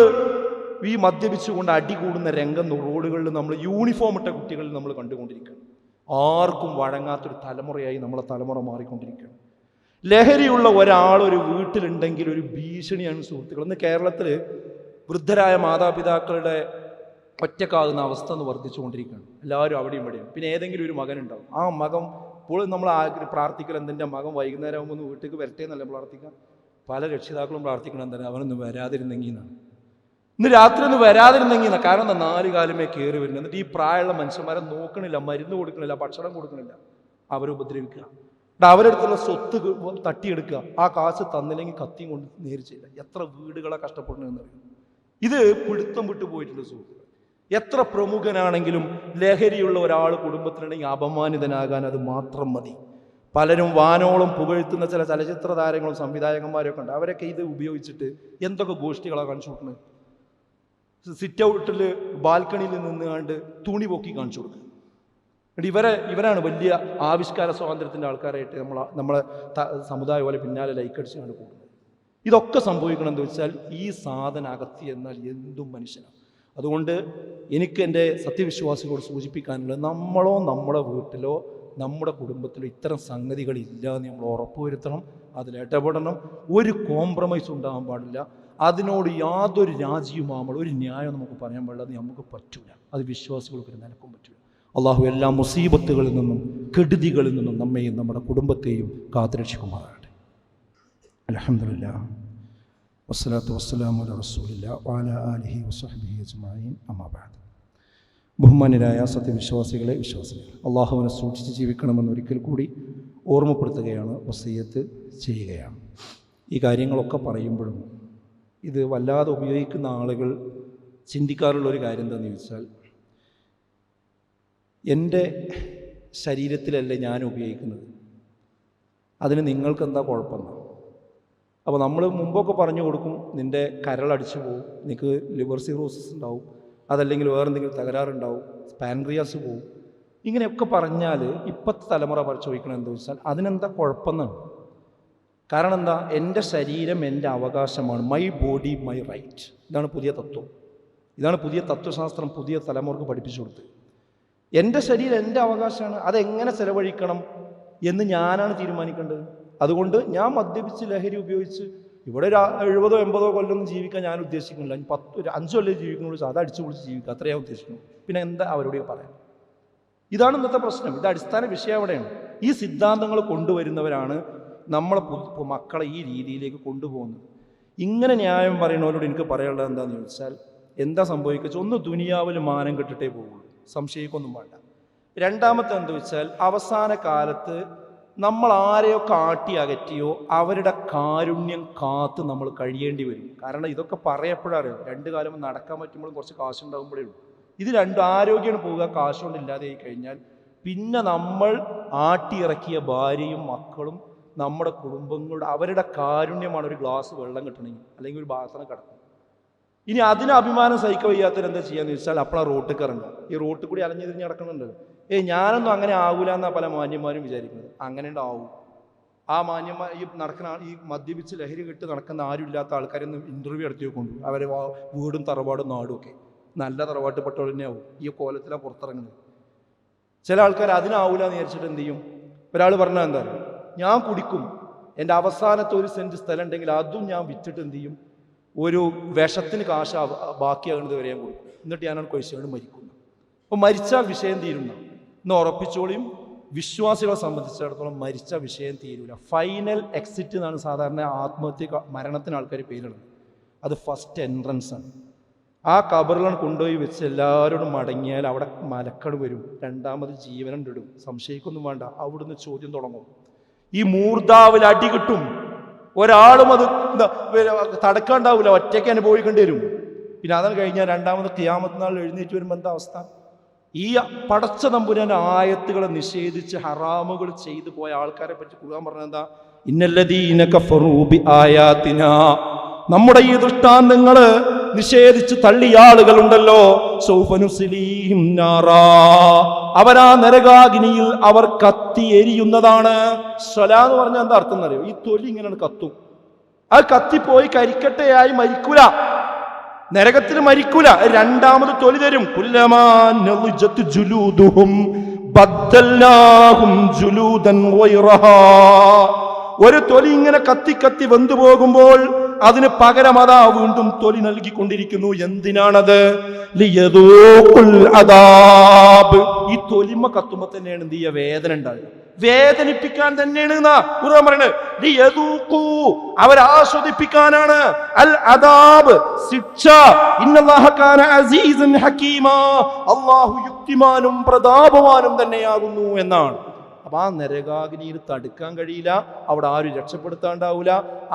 ഈ മദ്യപിച്ചുകൊണ്ട് അടി കൂടുന്ന രംഗം റോഡുകളിൽ നമ്മൾ യൂണിഫോം ഇട്ട കുട്ടികളിൽ നമ്മൾ കണ്ടുകൊണ്ടിരിക്കുകയാണ്. ആർക്കും വഴങ്ങാത്തൊരു തലമുറയായി നമ്മളെ തലമുറ മാറിക്കൊണ്ടിരിക്കുകയാണ്. ലഹരിയുള്ള ഒരാൾ ഒരു വീട്ടിലുണ്ടെങ്കിൽ ഒരു ഭീഷണിയാണ് സുഹൃത്തുക്കൾ. ഇന്ന് കേരളത്തിൽ വൃദ്ധരായ മാതാപിതാക്കളുടെ ഒറ്റക്കാകുന്ന അവസ്ഥ എന്ന് വർദ്ധിച്ചുകൊണ്ടിരിക്കുകയാണ്. എല്ലാവരും അവിടെയും ഇവിടെയും. പിന്നെ ഏതെങ്കിലും ഒരു മകനുണ്ടാവും. ആ മകൻ ഇപ്പോഴും നമ്മൾ പ്രാർത്ഥിക്കണം, എന്തിൻ്റെ മകൻ വൈകുന്നേരം ആകുമ്പോൾ ഒന്ന് വീട്ടിലേക്ക് വരട്ടെ എന്നല്ല പ്രാർത്ഥിക്കാം. പല രക്ഷിതാക്കളും പ്രാർത്ഥിക്കണം എന്താണ്? അവനൊന്ന് വരാതിരുന്നെങ്കിൽ എന്നാണ്. ഇന്ന് രാത്രി ഒന്ന് വരാതിരുന്നെങ്കിൽ എന്നാണ്. കാരണം എന്താ? 4 കാലമേ കയറി വരുന്നത്. എന്നിട്ട് ഈ പ്രായമുള്ള മനുഷ്യന്മാരെ നോക്കണില്ല, മരുന്ന് കൊടുക്കണില്ല, ഭക്ഷണം കൊടുക്കണില്ല, അവരെ ഉപദ്രവിക്കുക, അവരെടുത്തുള്ള സ്വത്ത് തട്ടിയെടുക്കുക. ആ കാശ് തന്നില്ലെങ്കിൽ കത്തിയും കൊണ്ട് നേരിച്ചില്ല. എത്ര വീടുകളെ കഷ്ടപ്പെടുന്നതെന്നറിയും. ഇത് പിടുത്തം വിട്ടു പോയിട്ടുണ്ട് സുഹൃത്തുക്കൾ. എത്ര പ്രമുഖനാണെങ്കിലും ലഹരിയുള്ള ഒരാൾ കുടുംബത്തിലുണ്ടെങ്കിൽ അപമാനിതനാകാൻ അത് മാത്രം മതി. പലരും വാനോളം പുകഴ്ത്തുന്ന ചില ചലച്ചിത്ര താരങ്ങളും സംവിധായകന്മാരൊക്കെ ഉണ്ട്. അവരൊക്കെ ഇത് ഉപയോഗിച്ചിട്ട് എന്തൊക്കെ ഗോഷ്ഠികളാണ് കാണിച്ചു കൊടുക്കുന്നത്. സിറ്റ് ഔട്ടിൽ ബാൽക്കണിയിൽ നിന്നുകൊണ്ട് തുണി പൊക്കി കാണിച്ചു കൊടുക്കുക. ഇവരാണ് വലിയ ആവിഷ്കാര സ്വാതന്ത്ര്യത്തിൻ്റെ ആൾക്കാരായിട്ട് നമ്മളെ സമുദായം പോലെ പിന്നാലെ ലൈക്കടിച്ചാണ് കൂടുന്നത്. ഇതൊക്കെ സംഭവിക്കണമെന്ന് വെച്ചാൽ ഈ സാധന അകത്തി എന്നാൽ എന്തും മനുഷ്യനാണ്. അതുകൊണ്ട് എനിക്ക് എൻ്റെ സത്യവിശ്വാസികളോട് സൂചിപ്പിക്കാനുള്ളത്, നമ്മളോ നമ്മുടെ വീട്ടിലോ നമ്മുടെ കുടുംബത്തിലോ ഇത്തരം സംഗതികളില്ല എന്ന് നമ്മൾ ഉറപ്പുവരുത്തണം. അതിലിടപെടണം. ഒരു കോംപ്രമൈസ് ഉണ്ടാകാൻ പാടില്ല. അതിനോട് യാതൊരു രാജിയുമാകുമ്പോൾ ഒരു ന്യായം നമുക്ക് പറയാൻ പാടില്ല. അത് നമുക്ക് പറ്റൂല. അത് വിശ്വാസികൾക്ക് നിലക്കും പറ്റൂല. അള്ളാഹു എല്ലാ മുസീബത്തുകളിൽ നിന്നും കെടുതികളിൽ നിന്നും നമ്മെയും നമ്മുടെ കുടുംബത്തെയും കാത്തുരക്ഷിക്കുമാറാകട്ടെ. അൽഹംദുലില്ലാഹ് വസ്സലാത്തു വസ്സലാമു അലാ റസൂലില്ലാഹി വഅലാ ആലിഹി വസഹ്ബിഹി അജ്മഈൻ. അമ്മാ ബഅദ്. ബഹുമാന്യരായ സത്യവിശ്വാസികളെ, വിശ്വാസികൾ, അള്ളാഹുവിനെ സൂക്ഷിച്ച് ജീവിക്കണമെന്ന് ഒരിക്കൽ കൂടി ഓർമ്മപ്പെടുത്തുകയാണ്, വസിയ്യത്ത് ചെയ്യുകയാണ്. ഈ കാര്യങ്ങളൊക്കെ പറയുമ്പോഴും ഇത് വല്ലാതെ ഉപയോഗിക്കുന്ന ആളുകൾ ചിന്തിക്കാറുള്ളൊരു കാര്യം എന്താണെന്ന് ചോദിച്ചാൽ, എൻ്റെ ശരീരത്തിലല്ലേ ഞാൻ ഉപയോഗിക്കുന്നത്, അതിന് നിങ്ങൾക്കെന്താ കുഴപ്പമെന്നാണ്. അപ്പോൾ നമ്മൾ മുമ്പൊക്കെ പറഞ്ഞു കൊടുക്കും, നിൻ്റെ കരളടിച്ചു പോവും, നിനക്ക് ലിവർ സിറോസിസ് ഉണ്ടാവും, അതല്ലെങ്കിൽ വേറെന്തെങ്കിലും തകരാറുണ്ടാവും, പാൻക്രിയാസ് പോവും. ഇങ്ങനെയൊക്കെ പറഞ്ഞാൽ ഇപ്പോഴത്തെ തലമുറ ചോദിക്കണം എന്താ വെച്ചാൽ അതിനെന്താ കുഴപ്പമെന്നാണ്. കാരണം എന്താ? എൻ്റെ ശരീരം എൻ്റെ അവകാശമാണ്. My body my right. ഇതാണ് പുതിയ തത്വം. ഇതാണ് പുതിയ തത്വശാസ്ത്രം പുതിയ തലമുറക്ക് പഠിപ്പിച്ചു കൊടുത്തത്. എൻ്റെ ശരീരം എൻ്റെ അവകാശമാണ്. അതെങ്ങനെ ചെലവഴിക്കണം എന്ന് ഞാനാണ് തീരുമാനിക്കേണ്ടത്. അതുകൊണ്ട് ഞാൻ മദ്യപിച്ച് ലഹരി ഉപയോഗിച്ച് ഇവിടെ ഒരു 70-80 കൊല്ലമൊന്നും ജീവിക്കാൻ ഞാൻ ഉദ്ദേശിക്കുന്നില്ല. 5 കൊല്ലം ജീവിക്കുന്നുള്ളൂ. അത് അടിച്ചു പൊളിച്ച് ജീവിക്കുക, അത്രയാണ് ഉദ്ദേശിക്കുന്നത്. പിന്നെ എന്താ അവരോട് പറയാം? ഇതാണ് ഇന്നത്തെ പ്രശ്നം. ഇത് അടിസ്ഥാന വിഷയം അവിടെയാണ്. ഈ സിദ്ധാന്തങ്ങൾ കൊണ്ടുവരുന്നവരാണ് നമ്മളെ മക്കളെ ഈ രീതിയിലേക്ക് കൊണ്ടുപോകുന്നത്. ഇങ്ങനെ ന്യായം പറയുന്നവരോട് എനിക്ക് പറയാനുള്ളത് എന്താണെന്ന് ചോദിച്ചാൽ, എന്താ സംഭവിക്കുക? ഒന്ന്, ദുനിയാവിൽ മാനം കെട്ടിട്ടേ പോകുള്ളൂ, സംശയിക്കൊന്നും വേണ്ട. രണ്ടാമത്തെ എന്താ വെച്ചാൽ, അവസാന കാലത്ത് നമ്മൾ ആരെയോ കാട്ടി അകറ്റിയോ അവരുടെ കാരുണ്യം കാത്ത് നമ്മൾ കഴിയേണ്ടി വരും. കാരണം ഇതൊക്കെ പറയപ്പോഴറിയാം, 2 കാലം നടക്കാൻ പറ്റുമ്പോഴും കുറച്ച് കാശുണ്ടാകുമ്പോഴേ ഉള്ളൂ. ഇത് രണ്ടും ആരോഗ്യമാണ് പോവുക, കാശുകൊണ്ടില്ലാതെ ആയി കഴിഞ്ഞാൽ പിന്നെ നമ്മൾ ആട്ടിയിറക്കിയ ഭാര്യയും മക്കളും നമ്മുടെ കുടുംബങ്ങളുടെ അവരുടെ കാരുണ്യമാണ് ഒരു ഗ്ലാസ് വെള്ളം കിട്ടണമെങ്കിൽ, അല്ലെങ്കിൽ ഒരു ബാത്റൂം കിടക്കും. ഇനി അതിന് അഭിമാനം സഹിക്കാൻ വയ്യാത്തവർ എന്താ ചെയ്യാന്ന് വെച്ചാൽ അപ്പോഴാണ് റോട്ടിൽ ഇറങ്ങുക. ഈ റോട്ടിൽ കൂടി അലഞ്ഞു തിരിഞ്ഞ് നടക്കുന്നുണ്ടല്ലോ. ഞാനൊന്നും അങ്ങനെ ആകൂല എന്നാണ് പല മാന്യന്മാരും വിചാരിക്കുന്നത്. അങ്ങനെ ഉണ്ടാവും. ആ മാന്യന്മാർ ഈ മദ്യപിച്ച് ലഹരി കെട്ട് നടക്കുന്ന ആരും ഇല്ലാത്ത ആൾക്കാരൊന്നും ഇൻ്റർവ്യൂ നടത്തി കൊണ്ടു. അവരെ വീടും തറവാടും നാടും ഒക്കെ നല്ല തറവാട്ടുപെട്ടവർ തന്നെയാവും ഈ കോലത്തിലാണ് പുറത്തിറങ്ങുന്നത്. ചില ആൾക്കാർ അതിനാവൂല എന്ന് വിചാരിച്ചിട്ട് എന്ത് ചെയ്യും? ഒരാൾ പറഞ്ഞാൽ എന്താ പറയുക, ഞാൻ കുടിക്കും, എൻ്റെ അവസാനത്തെ 1 സെൻറ്റ് സ്ഥലം ഉണ്ടെങ്കിൽ അതും ഞാൻ വിറ്റിട്ട് എന്ത് ചെയ്യും, ഒരു വിഷത്തിന് കാശ് ബാക്കിയാകുന്നത് വരെ ഞാൻ കൊടുക്കും, എന്നിട്ട് ഞാനാണ് കഴിച്ചുകൊണ്ട് മരിക്കുന്നത്. അപ്പോൾ മരിച്ചാൽ വിഷയം തീരുന്ന എന്ന് ഉറപ്പിച്ചോളിയും. വിശ്വാസികളെ സംബന്ധിച്ചിടത്തോളം മരിച്ച വിഷയം തീരൂല. ഫൈനൽ എക്സിറ്റ് എന്നാണ് സാധാരണ ആത്മഹത്യ മരണത്തിന് ആൾക്കാർ പേരുള്ളത്. അത് ഫസ്റ്റ് എൻട്രൻസ് ആണ്. ആ കബറിലാണ് കൊണ്ടുപോയി വെച്ച് എല്ലാവരോടും മടങ്ങിയാൽ അവിടെ മലക്കട് വരും, രണ്ടാമത് ജീവനുണ്ടിടും. സംശയിക്കൊന്നും വേണ്ട, അവിടുന്ന് ചോദ്യം തുടങ്ങും. ഈ മൂർധാവിൽ അടി കിട്ടും. ഒരാളും അത് തടക്കാണ്ടാവില്ല, ഒറ്റയ്ക്ക് അനുഭവിക്കേണ്ടി വരും. പിന്നെ അതാണ് കഴിഞ്ഞാൽ രണ്ടാമത് ഖിയാമത്ത് നാൾ എഴുന്നേറ്റ് വരുമ്പോൾ എന്താ അവസ്ഥ? ഈ പടച്ച തമ്പുരാന്റെ ആയത്തുകളെ നിഷേധിച്ച് ഹറാമുകൾ ചെയ്തു പോയ ആൾക്കാരെ പറ്റി ഖുർആൻ പറഞ്ഞത് എന്താ? ഇന്നല്ലദീന കഫറൂ ബിആയാതിനാ, നമ്മുടെ ഈ ദൃഷ്ടാന്തങ്ങൾ നിഷേധിച്ച് തള്ളിയ ആളുകളുണ്ടല്ലോ, സൗഫ നുസ്ലീഹിം നാറാ, അവരാ നരകാഗ്നിയിൽ അവർ കത്തി എരിയുന്നതാണ്. സ്വലാ എന്ന് പറഞ്ഞാൽ എന്താ അർത്ഥം എന്നറിയോ? ഈ തൊലി ഇങ്ങനെ കത്തും, അത് കത്തിപ്പോയി കരിക്കട്ടയായി മരിക്കൂല, നരകത്തിൽ മരിക്കൂല. രണ്ടാമത് തൊലി തരും. കുല്ലമാ നളിജത് ജുലൂദുഹും ബദ്ദൽനാഹും ജുലൂദൻ ഗൈറഹാ. ഒരു തൊലി ഇങ്ങനെ കത്തി കത്തി വെന്തു പോകുമ്പോൾ അതിന് പകരം അതാ വീണ്ടും തൊലി നൽകിക്കൊണ്ടിരിക്കുന്നു. എന്തിനാണത്? ലിയദൂഖുൽ അദാബ്. ഈ തൊലിമ കത്തുമ്പോ തന്നെയാണ് എന്ത് ചെയ്യുക? വേദന ഉണ്ടാകുക. വേദനിപ്പിക്കാൻ തന്നെയാണ് ഖുർആൻ പറയുന്നത്. ലിയദൂഖു, അവരാസ്വദിപ്പിക്കാനാണ്. അൽ അദാബ്, ശിക്ഷ. ഇന്നല്ലാഹ കാന അസീസൻ ഹകീമാ, അല്ലാഹു യുക്തിമാനും പ്രതാപവാനും തന്നെയാകുന്നു എന്നാണ്. അപ്പൊ ആ നരകാഗ്നിയിൽ തടുക്കാൻ കഴിയില്ല. അവിടെ ആരും രക്ഷപ്പെടുത്താണ്ടാവില്ല,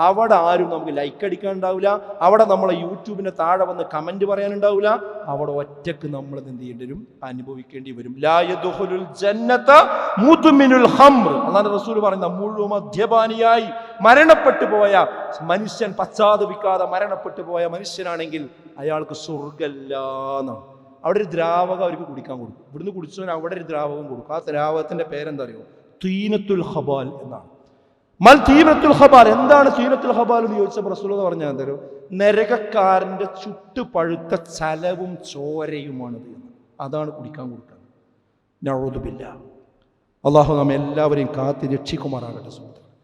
അവിടെ ആരും നമുക്ക് ലൈക്ക് അടിക്കാനുണ്ടാവില്ല, അവിടെ നമ്മളെ യൂട്യൂബിന്റെ താഴെ വന്ന് കമന്റ് പറയാനുണ്ടാവില്ല. അവിടെ ഒറ്റക്ക് നമ്മൾ എന്ത് ചെയ്യേണ്ടി വരും? അനുഭവിക്കേണ്ടി വരും. ലാ യദ്ഖുലുൽ ജന്നത മുദ്മിനുൽ ഖംർ. അല്ലാഹുവിന്റെ റസൂൽ പറയുന്ന മുഴുവൻ മദ്യപാനിയായി മരണപ്പെട്ടു പോയ മനുഷ്യൻ, പശ്ചാത്തപിക്കാതെ മരണപ്പെട്ടു പോയ മനുഷ്യനാണെങ്കിൽ അയാൾക്ക് സ്വർഗ്ഗമില്ല എന്നാണ്. അവിടെ ഒരു ദ്രാവകം അവർക്ക് കുടിക്കാൻ കൊടുക്കും. ഇവിടുന്ന് കുടിച്ചവന് അവിടെ ഒരു ദ്രാവകം കൊടുക്കും. ആ ദ്രാവകത്തിന്റെ പേരെന്താ അറിയോ? തീനത്തുൽ ഖബാൽ എന്നാണ്. തീനത്തുൽ ഖബാൽ. എന്താണ് തീനത്തുൽ ഖബാൽ എന്ന് ചോദിച്ചപ്പോൾ റസൂലുള്ളാഹി പറഞ്ഞാൽ എന്താ? നരകക്കാരന്റെ ചുട്ടു പഴുത്ത ചലവും ചോരയുമാണത്. അതാണ് കുടിക്കാൻ കൊടുക്കുന്നത്. നഊദു ബില്ലാഹ്. അള്ളാഹു നമ്മെ എല്ലാവരെയും കാത്തി രക്ഷിക്കുമാറാകട്ടെ സുഹൃത്തുക്കളെ.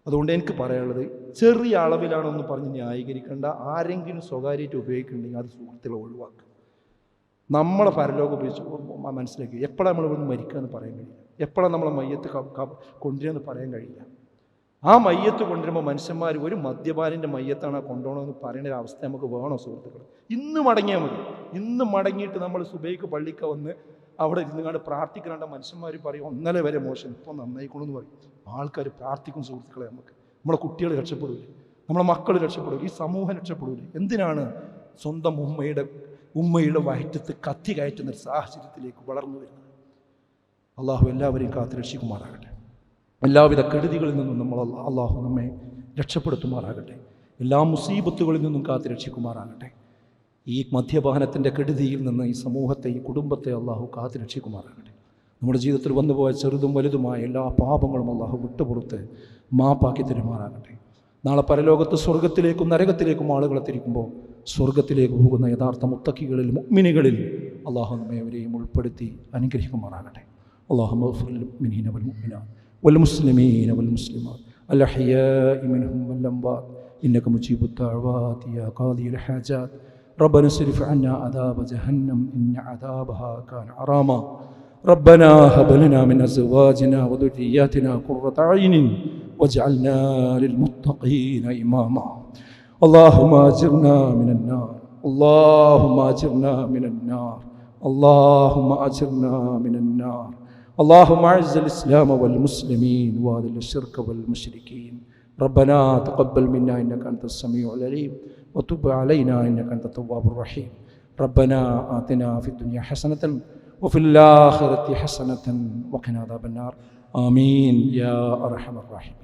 അതുകൊണ്ട് എനിക്ക് പറയാനുള്ളത്, ചെറിയ അളവിലാണെന്ന് പറഞ്ഞ് ന്യായീകരിക്കേണ്ട. ആരെങ്കിലും സ്വകാര്യമായിട്ട് ഉപയോഗിക്കുന്നുണ്ടെങ്കിൽ അത് സുഹൃത്തുക്കളെ ഒഴിവാക്കുക. നമ്മളെ പരലോകം ഉപയോഗിച്ച് മനസ്സിലാക്കി എപ്പോഴാണ് നമ്മൾ ഇവിടുന്ന് മരിക്കുക എന്ന് പറയാൻ കഴിയില്ല, എപ്പോഴാണ് നമ്മളെ മയ്യത്ത് കൊണ്ടുവരികയെന്ന് പറയാൻ കഴിയില്ല. ആ മയ്യത്ത് കൊണ്ടുവരുമ്പോൾ മനുഷ്യന്മാർ ഒരു മദ്യപാനിൻ്റെ മയ്യത്താണ് കൊണ്ടുപോകണമെന്ന് പറയുന്ന ഒരു അവസ്ഥ നമുക്ക് വേണോ സുഹൃത്തുക്കൾ? ഇന്ന് മടങ്ങിയാൽ മതി. ഇന്ന് മടങ്ങിയിട്ട് നമ്മൾ സുബൈക്ക് പള്ളിക്ക് വന്ന് അവിടെ ഇരുന്നുകൊണ്ട് പ്രാർത്ഥിക്കാണ്ട മനുഷ്യന്മാർ പറയും 1 വരെ മോശം, ഇപ്പോൾ നന്നായിക്കോളെന്ന് പറയും. ആൾക്കാർ പ്രാർത്ഥിക്കും സുഹൃത്തുക്കളെ. നമ്മളെ കുട്ടികൾ രക്ഷപ്പെടൂലേ, നമ്മളെ മക്കൾ രക്ഷപ്പെടൂലേ, ഈ സമൂഹം രക്ഷപ്പെടൂലേ? എന്തിനാണ് സ്വന്തം ഉമ്മയുടെ വയറ്റത്ത് കത്തി കയറ്റുന്ന ഒരു സാഹചര്യത്തിലേക്ക് വളർന്നു വരുന്നത്? അള്ളാഹു എല്ലാവരെയും കാത്ത് രക്ഷിക്കുമാറാകട്ടെ. എല്ലാവിധ കെടുതികളിൽ നിന്നും അള്ളാഹു നമ്മെ രക്ഷപ്പെടുത്തുമാറാകട്ടെ. എല്ലാ മുസീബത്തുകളിൽ നിന്നും കാത്ത് രക്ഷിക്കുമാറാകട്ടെ. ഈ മദ്യപാനത്തിൻ്റെ കെടുതിയിൽ നിന്ന് ഈ സമൂഹത്തെ, ഈ കുടുംബത്തെ അള്ളാഹു കാത്ത് രക്ഷിക്കുമാറാകട്ടെ. നമ്മുടെ ജീവിതത്തിൽ വന്നുപോയ ചെറുതും വലുതുമായ എല്ലാ പാപങ്ങളും അള്ളാഹു വിട്ടുപുറത്ത് മാപ്പാക്കി തരുമാറാകട്ടെ. നാളെ പരലോകത്ത് സ്വർഗത്തിലേക്കും നരകത്തിലേക്കും ആളുകളെ തിരിക്കുമ്പോൾ സ്വർഗത്തിലേക്ക് പോകുന്ന യഥാർത്ഥ മുത്തക്കികളിൽ, മുഅ്മിനുകളിൽ അള്ളാഹു നമ്മെവരെയും ഉൾപ്പെടുത്തി അനുഗ്രഹിക്കുമാറാകട്ടെ. اللهم اغفر للمؤمنين والمؤمنات والمسلمين والمسلمات الأحياء منهم والأموات إنك مجيب الدعوات يا قاضي الحاجات. ربنا اصرف عنا عذاب جهنم إن عذابها كان غراما. ربنا هب لنا من أزواجنا وذرياتنا قرة أعين واجعلنا للمتقين إماما. اللهم أجرنا من النار، اللهم أجرنا من النار، اللهم أجرنا من النار. اللهم أعز الإسلام والمسلمين وأذل الشرك والمشركين. ربنا تقبل منا إنك أنت السميع العليم وتب علينا إنك أنت التواب الرحيم. ربنا آتنا في الدنيا حسنة وفي الآخرة حسنة وقنا عذاب النار. آمين يا أرحم الراحمين.